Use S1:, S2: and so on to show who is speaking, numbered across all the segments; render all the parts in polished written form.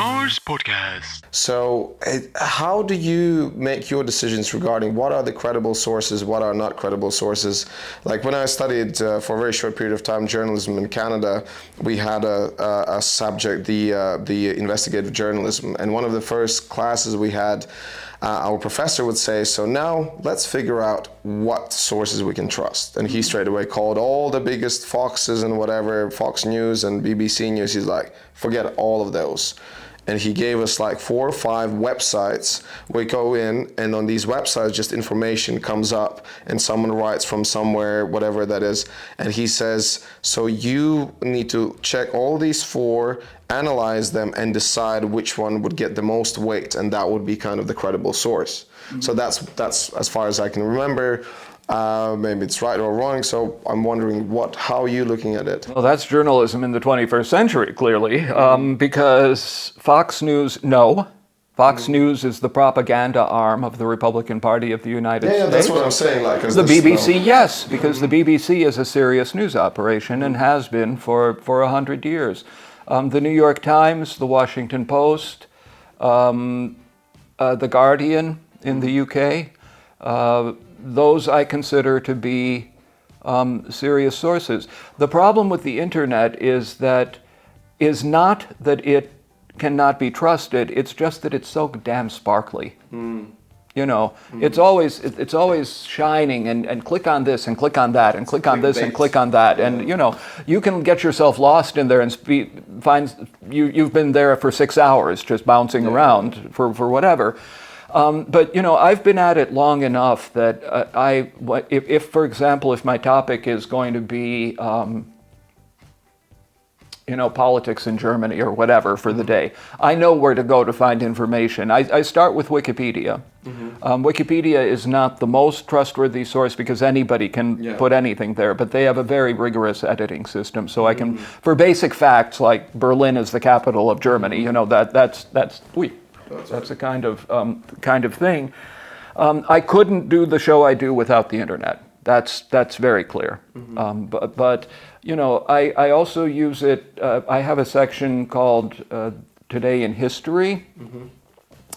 S1: renarspodcast.
S2: So, how do you make your decisions regarding what are the credible sources, what are not credible sources? Like when I studied for a very short period of time journalism in Canada, we had a subject, the investigative journalism, and one of the first classes we had, our professor would say, so now let's figure out what sources we can trust. And he straight away called all the biggest Foxes and whatever, Fox News and BBC News. He's like, forget all of those. And he gave us like 4 or 5 websites. We go in, and on these websites, just information comes up, and someone writes from somewhere, whatever that is, and he says, so you need to check all these 4, analyze them, and decide which one would get the most weight, and that would be kind of the credible source. Mm-hmm. So that's as far as I can remember. Maybe it's right or wrong, so I'm wondering how are you looking at it?
S3: Well, that's journalism in the 21st century, clearly, because Fox News, Fox News is the propaganda arm of the Republican Party of the United States.
S2: Yeah, that's what I'm saying. Like,
S3: the BBC, yes, because the BBC is a serious news operation and has been for 100 years. The New York Times, the Washington Post, the Guardian in the UK, those I consider to be serious sources. The problem with the internet is not that it cannot be trusted, it's just that it's so damn sparkly. You know, it's always shining and click on this and click on that and click on this and click on that, and you know, you can get yourself lost in there and find you've been there for 6 hours just bouncing around for whatever. But you know, I've been at it long enough that if for example, if my topic is going to be you know, politics in Germany or whatever for the day, I know where to go to find information. I start with Wikipedia. Wikipedia is not the most trustworthy source because anybody can put anything there, but they have a very rigorous editing system. So I can, for basic facts like Berlin is the capital of Germany, you know, that's a kind of thing. I couldn't do the show I do without the internet. That's very clear. But you know, I also use it. I have a section called Today in History,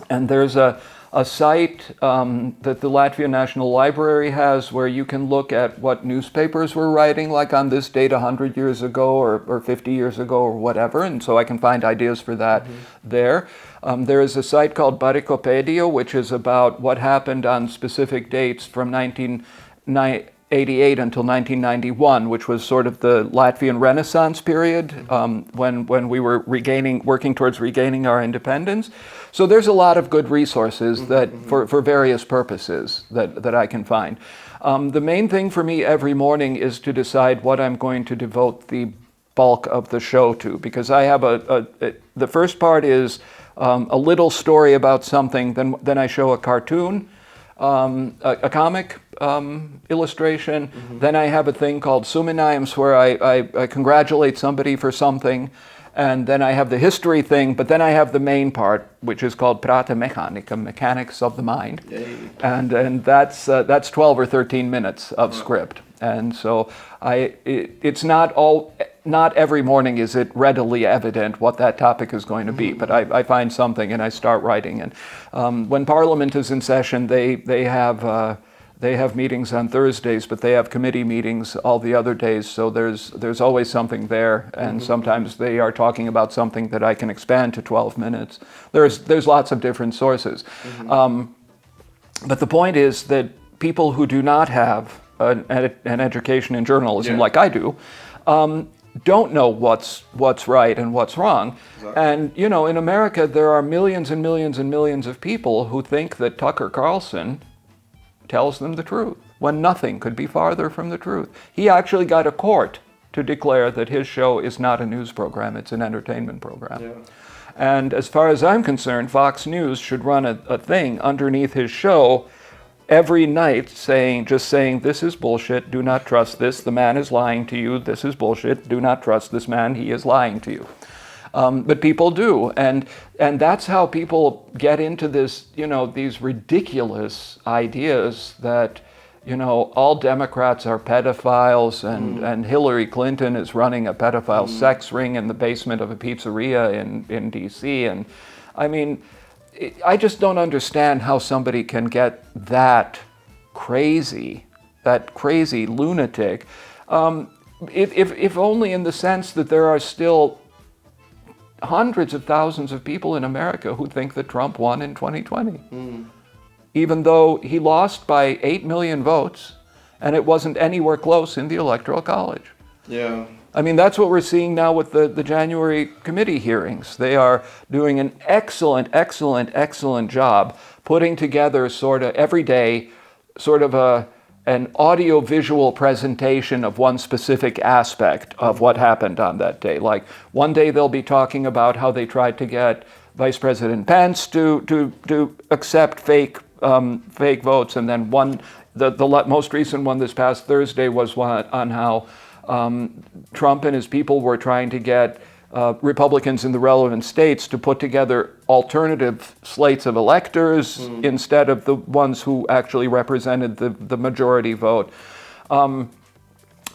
S3: and there's a site that the Latvian National Library has where you can look at what newspapers were writing, like on this date 100 years ago or 50 years ago or whatever, and so I can find ideas for that there. There is a site called Barikopedia, which is about what happened on specific dates from 1988 until 1991, which was sort of the Latvian Renaissance period, when we were working towards regaining our independence. So there's a lot of good resources that for various purposes that I can find. The main thing for me every morning is to decide what I'm going to devote the bulk of the show to, because I have the first part is a little story about something, then I show a cartoon, a comic illustration. Then I have a thing called Suminājums where I congratulate somebody for something, and then I have the history thing, but then I have the main part, which is called Prāta mechanika, mechanics of the mind. And that's 12 or 13 minutes of script. And so it's not every morning is it readily evident what that topic is going to be, but I find something and I start writing. And when Parliament is in session, they have meetings on Thursdays, but they have committee meetings all the other days. So there's always something there, and sometimes they are talking about something that I can expand to 12 minutes. There's lots of different sources, but the point is that people who do not have an education in journalism like I do, don't know what's right and what's wrong. Exactly. And you know, in America there are millions and millions and millions of people who think that Tucker Carlson tells them the truth, when nothing could be farther from the truth. He actually got a court to declare that his show is not a news program, it's an entertainment program. And as far as I'm concerned, Fox News should run a thing underneath his show every night just saying, this is bullshit, do not trust this, the man is lying to you, this is bullshit, do not trust this man, he is lying to you. But people do, and that's how people get into this, you know, these ridiculous ideas that all Democrats are pedophiles and Hillary Clinton is running a pedophile sex ring in the basement of a pizzeria in D.C. And I mean, I just don't understand how somebody can get that crazy lunatic, if only in the sense that there are still hundreds of thousands of people in America who think that Trump won in 2020. Even though he lost by 8 million votes, and it wasn't anywhere close in the Electoral College.
S2: Yeah.
S3: I mean, that's what we're seeing now with the January committee hearings. They are doing an excellent job putting together sort of every day sort of an audio-visual presentation of one specific aspect of what happened on that day. Like one day they'll be talking about how they tried to get Vice President Pence to accept fake votes, and then the most recent one this past Thursday was one on how Trump and his people were trying to get Republicans in the relevant states to put together alternative slates of electors instead of the ones who actually represented the majority vote.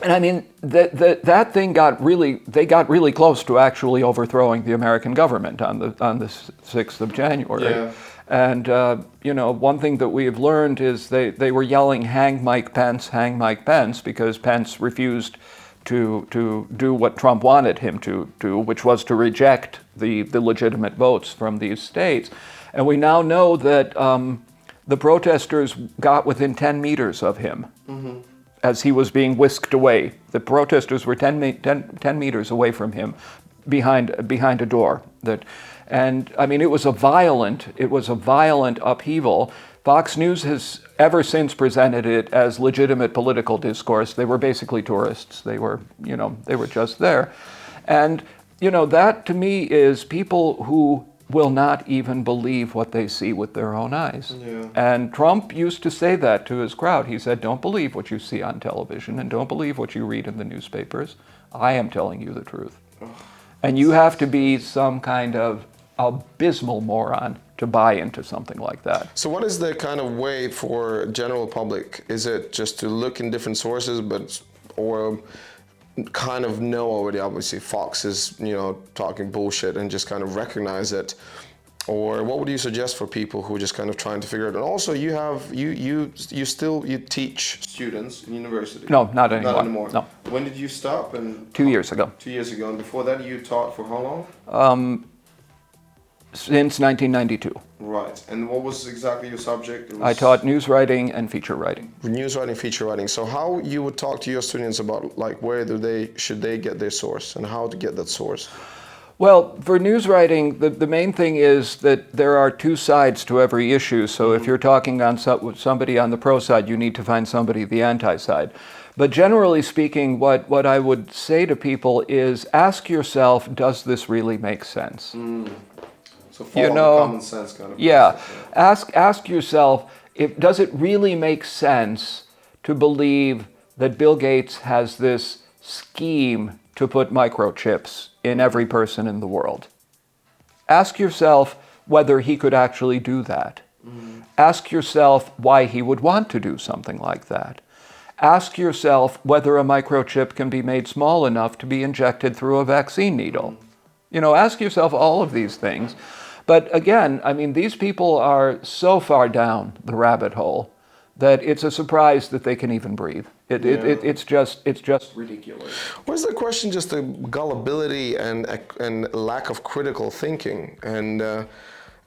S3: And I mean, that thing they got really close to actually overthrowing the American government on the 6th of January.
S2: Yeah.
S3: And, one thing that we have learned is they were yelling, hang Mike Pence, because Pence refused to do what Trump wanted him to do, which was to reject the legitimate votes from these states. And we now know that the protesters got within 10 meters of him as he was being whisked away. The protesters were 10 meters away from him behind a door. And I mean, it was a violent upheaval. Fox News has ever since presented it as legitimate political discourse. They were basically tourists. They were just there. And, that to me is people who will not even believe what they see with their own eyes.
S2: Yeah.
S3: And Trump used to say that to his crowd. He said, don't believe what you see on television and don't believe what you read in the newspapers. I am telling you the truth. And you have to be some kind of abysmal moron to buy into something like that.
S2: So what is the kind of way for general public? Is it just to look in different sources, or kind of know already, obviously, Fox is, talking bullshit and just kind of recognize it? Or what would you suggest for people who are just kind of trying to figure it out? And also you teach students in university?
S3: No, not anymore.
S2: Not anymore.
S3: No.
S2: When did you stop? And
S3: 2 years ago.
S2: 2 years ago. And before that you taught for how long?
S3: Since 1992.
S2: Right. And what was exactly your subject?
S3: I taught news writing and feature writing.
S2: News writing, feature writing. So how you would talk to your students about where should they get their source and how to get that source?
S3: Well, for news writing, the main thing is that there are two sides to every issue. So if you're talking with somebody on the pro side, you need to find somebody the anti side. But generally speaking, what I would say to people is ask yourself, does this really make sense?
S2: So follow the common sense kind of.
S3: Yeah.
S2: Process,
S3: Ask yourself, does it really make sense to believe that Bill Gates has this scheme to put microchips in every person in the world? Ask yourself whether he could actually do that. Ask yourself why he would want to do something like that. Ask yourself whether a microchip can be made small enough to be injected through a vaccine needle. Ask yourself all of these things. But again, I mean, these people are so far down the rabbit hole that it's a surprise that they can even breathe. It's just ridiculous.
S2: Where's the question? Just the gullibility and lack of critical thinking. And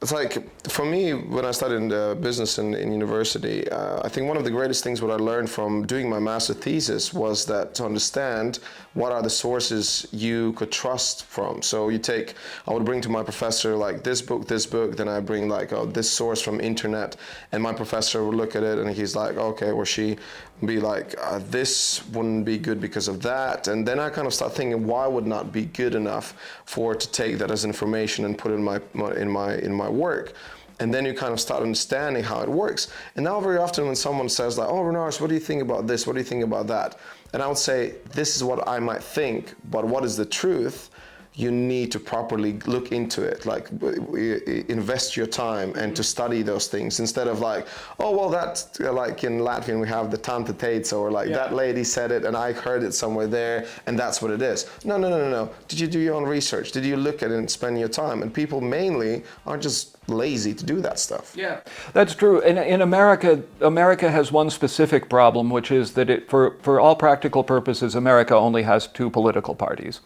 S2: it's like, for me, when I studied business in university, I think one of the greatest things what I learned from doing my master thesis was that to understand what are the sources you could trust from. So I would bring to my professor this book, then I bring this source from internet, and my professor would look at it and he's like, okay, or she be like, this wouldn't be good because of that. And then I kind of start thinking, why would not be good enough to take that as information and put it in my work? And then you kind of start understanding how it works. And now very often when someone says oh, Renars, what do you think about this? What do you think about that? And I would say, this is what I might think, but what is the truth? you need to properly look into it, like invest your time and to study those things instead of like, oh well, that's like in Latvian we have the tante teica, or like that lady said it and I heard it somewhere there and that's what it is. No. Did you do your own research? Did you look at it and spend your time? And people mainly are just lazy to do that stuff.
S3: Yeah, that's true. In America, America has one specific problem, which is that for all practical purposes, America only has two political parties,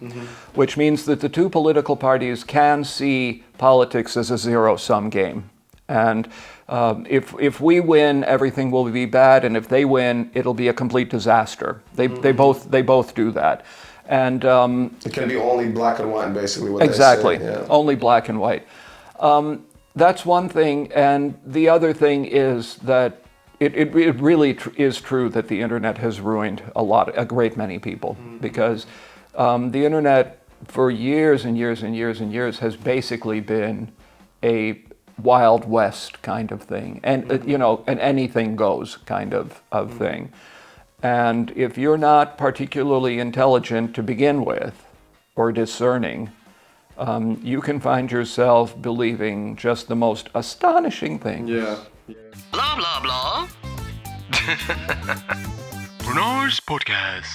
S3: which means that the two political parties can see politics as a zero-sum game. And if we win, everything will be bad, and if they win, it'll be a complete disaster. They both do that. And
S2: it can be only black and white, basically. What
S3: exactly,
S2: they say. Yeah.
S3: Only black and white. That's one thing, and the other thing is that it really is true that the internet has ruined a great many people, because the internet for years and years and years and years has basically been a Wild West kind of thing, and an anything goes kind of thing. And if you're not particularly intelligent to begin with, or discerning, you can find yourself believing just the most astonishing things.
S2: Yeah.
S1: Blah, blah, blah. Renarspodcast.